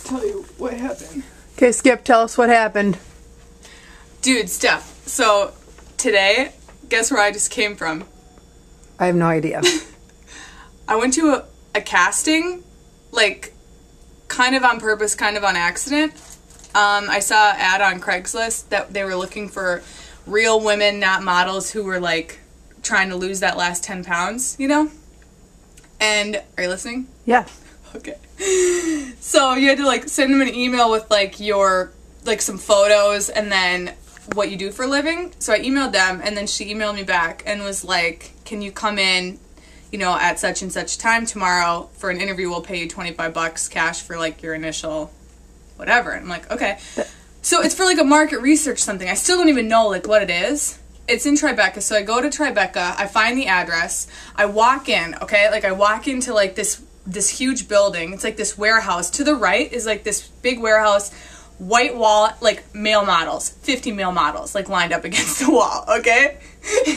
tell you what happened. Okay, Skip, tell us what happened. Dude, Steph, so today, guess where I just came from? I have no idea. I went to a casting, like, kind of on purpose, kind of on accident. I saw an ad on Craigslist that they were looking for real women, not models, who were, like, trying to lose that last 10 pounds, you know? And, are you listening? Yeah. Okay. So you had to, like, send them an email with, like, your, like, some photos and then what you do for a living. So I emailed them, and then she emailed me back and was like, can you come in, you know, at such and such time tomorrow for an interview? We'll pay you $25 cash for, like, your initial whatever. And I'm like, okay. So it's for, like, a market research something. I still don't even know, like, what it is. It's in Tribeca. So I go to Tribeca. I find the address. I walk in, okay? Like, I walk into, like, this huge building. It's like this warehouse. To the right is, like, this big warehouse, white wall, like, male models. 50 male models, like, lined up against the wall, okay?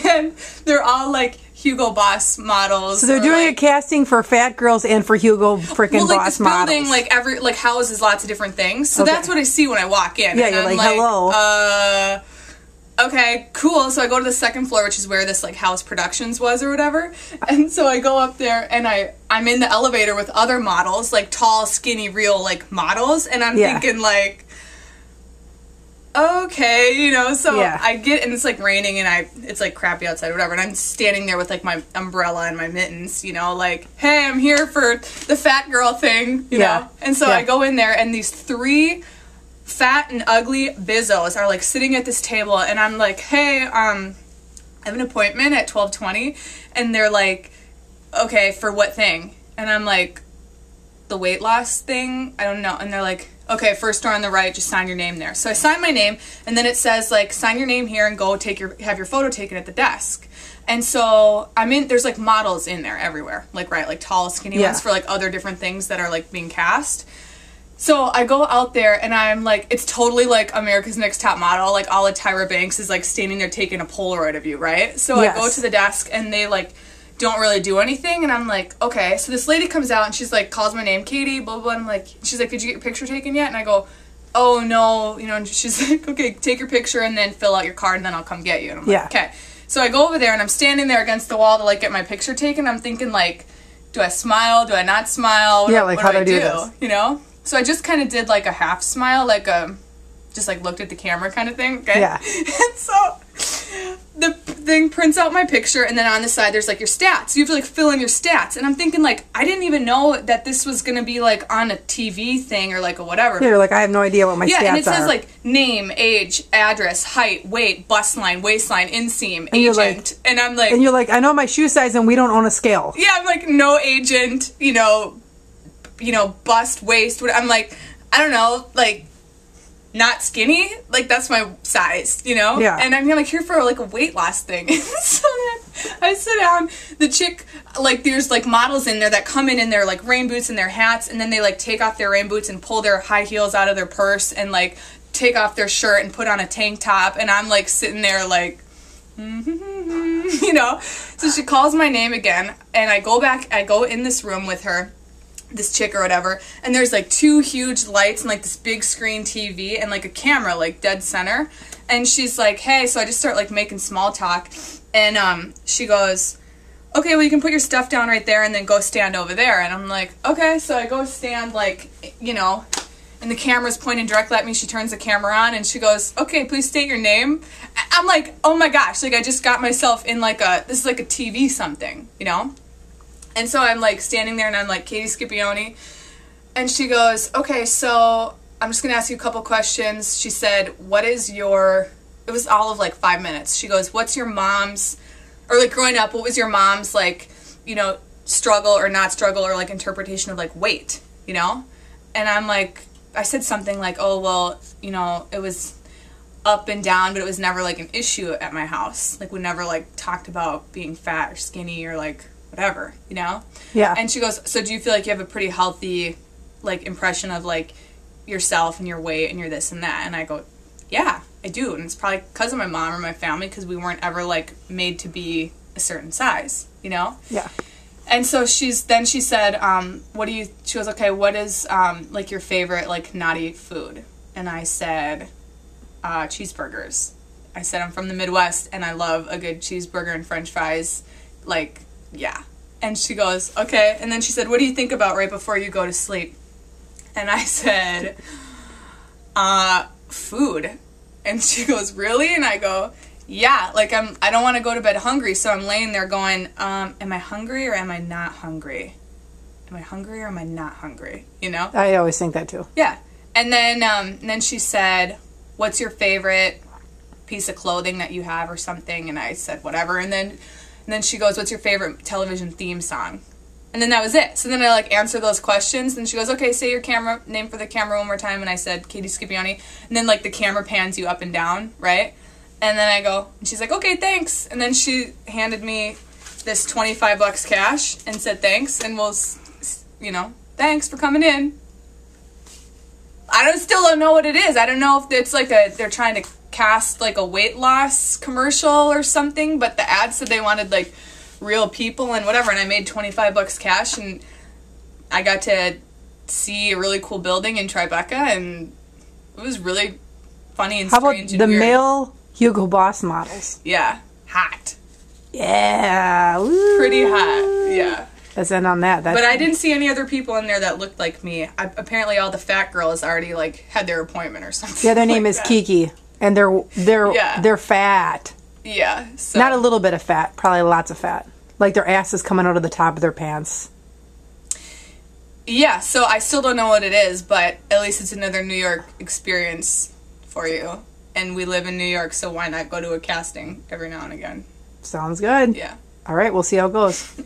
And they're all, like, Hugo Boss models. So they're doing, like, a casting for fat girls and for Hugo frickin' like, Boss this models. building, like, houses lots of different things. So Okay. that's what I see when I walk in. Yeah, and you're I'm like, hello. Okay, cool. So I go to the second floor, which is where this, like, House Productions was or whatever. And so I go up there, and I'm in the elevator with other models, like, tall, skinny, real, like, models. And I'm thinking, like, okay, you know. So I get, and it's, like, raining, and it's, like, crappy outside or whatever. And I'm standing there with, like, my umbrella and my mittens, you know, like, hey, I'm here for the fat girl thing, you know. And so I go in there, and these 3 fat and ugly bizzos are, like, sitting at this table, and I'm like, hey, I have an appointment at 12:20, and they're like, okay, for what thing? And I'm like, the weight loss thing, I don't know. And they're like, okay, first door on the right, just sign your name there. So I sign my name, and then it says, like, sign your name here and go have your photo taken at the desk. And so there's, like, models in there everywhere, like, right, like, tall, skinny ones for, like, other different things that are, like, being cast. So I go out there, and I'm like, it's totally like America's Next Top Model. Like, all of Tyra Banks is, like, standing there taking a Polaroid of you, right? So I go to the desk, and they, like, don't really do anything. And I'm like, okay. So this lady comes out, and she's like, calls my name, Katie, blah, blah, blah. And I'm like, she's like, did you get your picture taken yet? And I go, oh, no. You know, and she's like, okay, take your picture and then fill out your card, and then I'll come get you. And I'm like, okay. So I go over there, and I'm standing there against the wall to, like, get my picture taken. I'm thinking, like, do I smile? Do I not smile? What how do I do this? this? You know? So I just kind of did, like, a half smile, like just, like, looked at the camera kind of thing, okay? Yeah. And so the thing prints out my picture, and then on the side there's, like, your stats. You have to, like, fill in your stats. And I'm thinking, like, I didn't even know that this was going to be, like, on a TV thing or, like, a whatever. Yeah, you're like, I have no idea what my stats are. Yeah, and it says, like, name, age, address, height, weight, bust line, waistline, inseam, and agent. And I'm like... And you're like, I know my shoe size, and we don't own a scale. Yeah, I'm like, no agent, you know, bust, waist. I'm like, I don't know, like, not skinny. Like, that's my size, you know? Yeah. And I'm, like, here for, like, a weight loss thing. So then I sit down. The chick, like, there's, like, models in there that come in their, like, rain boots and their hats, and then they, like, take off their rain boots and pull their high heels out of their purse and, like, take off their shirt and put on a tank top. And I'm, like, sitting there, like... you know? So she calls my name again, and I go in this room with her, this chick or whatever, and there's, like, 2 huge lights and, like, this big screen TV and, like, a camera, like, dead center. And she's like, hey, so I just start, like, making small talk, and she goes, okay, well, you can put your stuff down right there and then go stand over there. And I'm like, okay. So I go stand, like, you know, and the camera's pointing directly at me. She turns the camera on, and she goes, okay, please state your name. I'm like, oh my gosh, like, I just got myself in, like, this is like a TV something, you know? And so I'm, like, standing there, and I'm like, Katie Scipione. And she goes, okay, so I'm just going to ask you a couple questions. She said, what is your, it was all of, like, 5 minutes. She goes, what's your mom's, or, like, growing up, what was your mom's, like, you know, struggle or not struggle or, like, interpretation of, like, weight, you know? And I'm like, I said something like, oh, well, you know, it was up and down, but it was never, like, an issue at my house. Like, we never, like, talked about being fat or skinny or, like, whatever, you know? Yeah. And she goes, so do you feel like you have a pretty healthy, like, impression of, like, yourself and your weight and your this and that? And I go, yeah, I do. And it's probably because of my mom or my family, because we weren't ever, like, made to be a certain size, you know? Yeah. And so she said, she goes, okay, what is, like, your favorite, like, naughty food? And I said, cheeseburgers. I said, I'm from the Midwest, and I love a good cheeseburger and french fries. Like, yeah. And she goes, okay. And then she said, what do you think about right before you go to sleep? And I said, food. And she goes, really? And I go, yeah, like I don't want to go to bed hungry, so I'm laying there going, am I hungry or am I not hungry? Am I hungry or am I not hungry? You know? I always think that too. Yeah. And then she said, what's your favorite piece of clothing that you have or something? And I said, whatever. And then she goes, what's your favorite television theme song? And then that was it. So then I like answer those questions. And she goes, okay, say your name for the camera one more time. And I said, Katie Scipione. And then like the camera pans you up and down, right? And then I go, and she's like, okay, thanks. And then she handed me this $25 cash and said thanks. And thanks for coming in. Still don't know what it is. I don't know if it's like they're trying to cast like a weight loss commercial or something. But the ad said they wanted like real people and whatever. And I made $25 cash and I got to see a really cool building in Tribeca. And it was really funny and strange. How about the male Hugo Boss models? Yeah. Hot. Yeah. Woo. Pretty hot. Yeah. Let's end on that. But I didn't see any other people in there that looked like me. Apparently all the fat girls already like had their appointment or something. Yeah, their name is Kiki. And they're fat. Yeah. So. Not a little bit of fat, probably lots of fat. Like their ass is coming out of the top of their pants. Yeah, so I still don't know what it is, but at least it's another New York experience for you. And we live in New York, so why not go to a casting every now and again? Sounds good. Yeah. All right, we'll see how it goes.